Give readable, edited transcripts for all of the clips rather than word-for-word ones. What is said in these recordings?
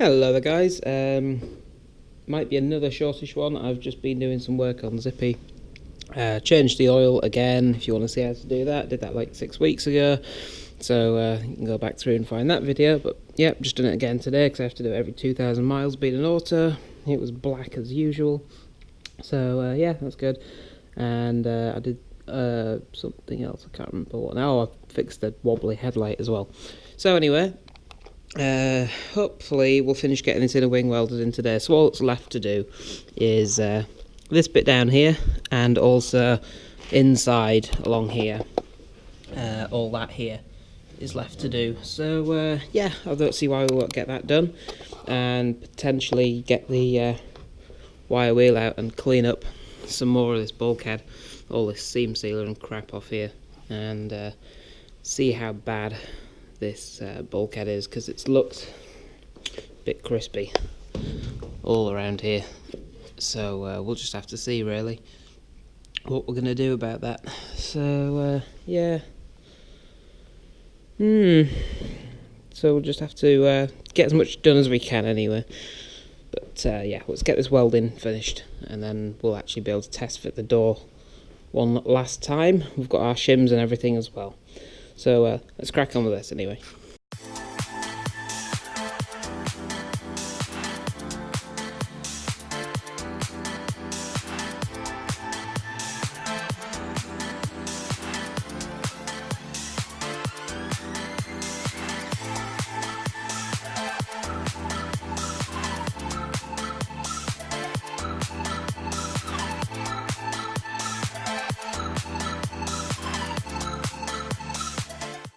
Hello there guys, might be another shortish one. I've just been doing some work on Zippy. Changed the oil again, if you want to see how to do that. Did that like 6 weeks ago, so you can go back through and find that video. But yeah, just done it again today because I have to do it every 2,000 miles being an auto. It was black as usual, so yeah, that's good. And I did something else, I can't remember what now. I fixed the wobbly headlight as well. So anyway, hopefully we'll finish getting this inner wing welded in today. So all that's left to do is this bit down here, and also inside along here. All that here is left to do. So yeah, I don't see why we won't get that done, and potentially get the wire wheel out and clean up some more of this bulkhead, all this seam sealer and crap off here, and see how bad this bulkhead is, because it's looked a bit crispy all around here. So we'll just have to see really what we're going to do about that. So yeah, so we'll just have to get as much done as we can anyway. But yeah, let's get this welding finished, and then we'll actually be able to test fit the door one last time. We've got our shims and everything as well. So let's crack on with this anyway.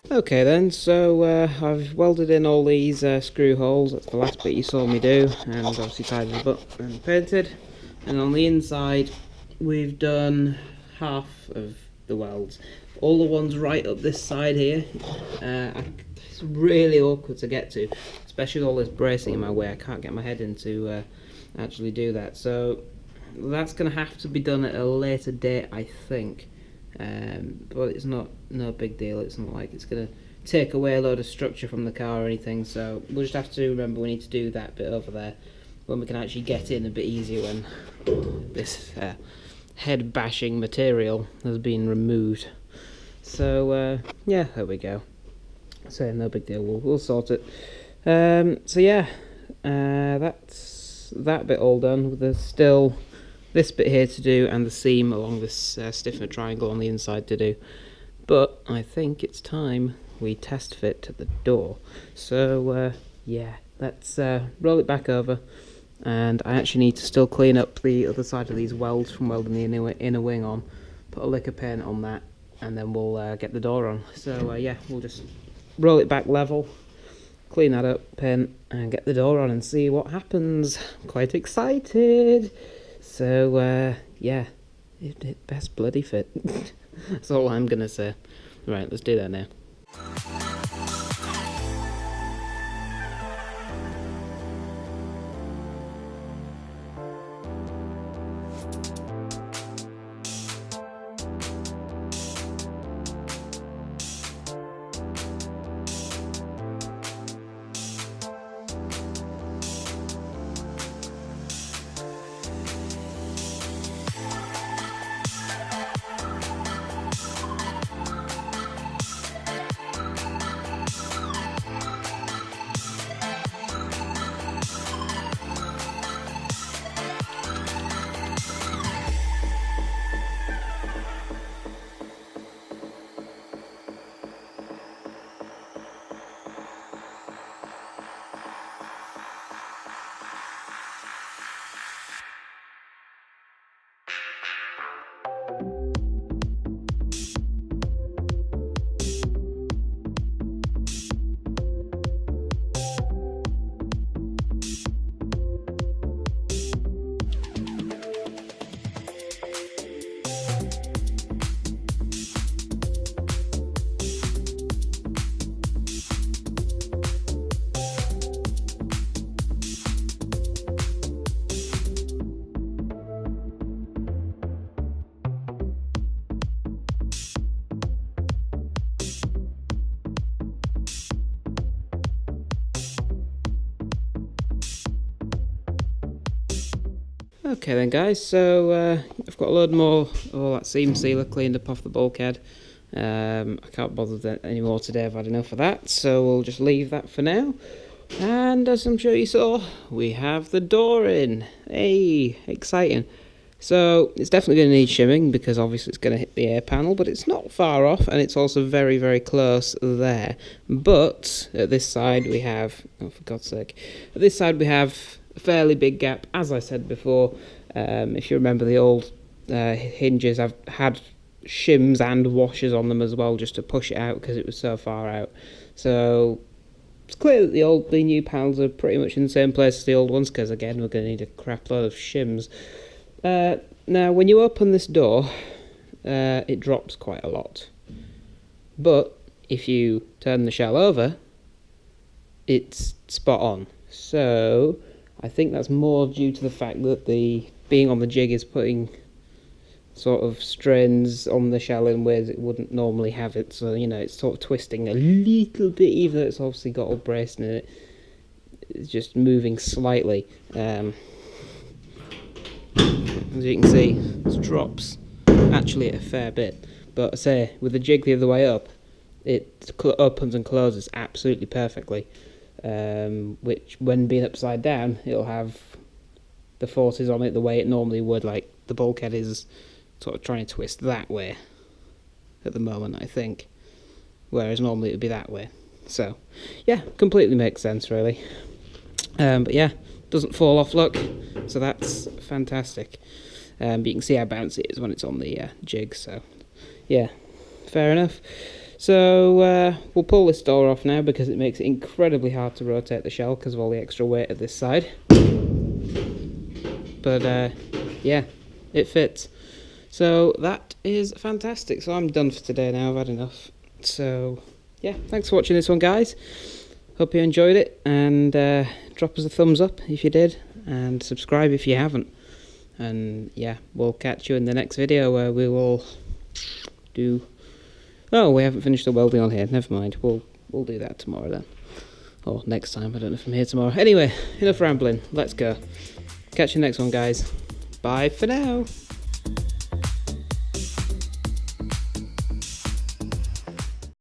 Okay then, so I've welded in all these screw holes. That's the last bit you saw me do, and obviously tidied them up and painted. And on the inside we've done half of the welds. All the ones right up this side here, it's really awkward to get to, especially with all this bracing in my way. I can't get my head in to actually do that, so that's going to have to be done at a later date, I think. But it's no big deal. It's not like it's going to take away a load of structure from the car or anything, so we'll just have to remember we need to do that bit over there when we can actually get in a bit easier, when this head bashing material has been removed. So yeah, there we go. So no big deal, we'll sort it. So yeah, that's that bit all done. There's still this bit here to do, and the seam along this stiffener triangle on the inside to do. But I think it's time we test fit the door. So yeah, let's roll it back over, and I actually need to still clean up the other side of these welds from welding the inner wing on, put a lick of paint on that, and then we'll get the door on. So yeah, we'll just roll it back level, clean that up, paint, and get the door on and see what happens. I'm quite excited. So yeah, it best bloody fit. That's all I'm gonna say. Right, let's do that now. Okay then guys, so I've got a load more of all that seam sealer cleaned up off the bulkhead. I can't bother anymore today, I've had enough of that, so we'll just leave that for now. And as I'm sure you saw, we have the door in. Hey, exciting. So it's definitely going to need shimming because obviously it's going to hit the air panel, but it's not far off and it's also very, very close there. But at this side we have, oh for God's sake, at this side we have a fairly big gap, as I said before. If you remember the old hinges, I've had shims and washers on them as well just to push it out because it was so far out. So it's clear that the new panels are pretty much in the same place as the old ones because again we're going to need a crap load of shims. Now when you open this door it drops quite a lot, but if you turn the shell over it's spot on. So I think that's more due to the fact that the being on the jig is putting sort of strains on the shell in ways it wouldn't normally have it, so you know it's sort of twisting a little bit, even though it's obviously got all braced in it. It's just moving slightly. As you can see, it drops actually a fair bit, but I say with the jig the other way up it opens and closes absolutely perfectly, which when being upside down it'll have the forces on it the way it normally would, like the bulkhead is sort of trying to twist that way at the moment I think, whereas normally it would be that way. So yeah, completely makes sense really. But yeah, doesn't fall off, look, so that's fantastic. But you can see how bouncy it is when it's on the jig, so yeah, fair enough. So we'll pull this door off now because it makes it incredibly hard to rotate the shell because of all the extra weight at this side. But yeah, it fits. So that is fantastic. So I'm done for today now, I've had enough. So yeah, thanks for watching this one guys. Hope you enjoyed it, and drop us a thumbs up if you did, and subscribe if you haven't. And yeah, we'll catch you in the next video where we will do... Oh, we haven't finished the welding on here, never mind. We'll do that tomorrow then. Or next time, I don't know if I'm here tomorrow. Anyway, enough rambling, let's go. Catch you next one guys. Bye for now.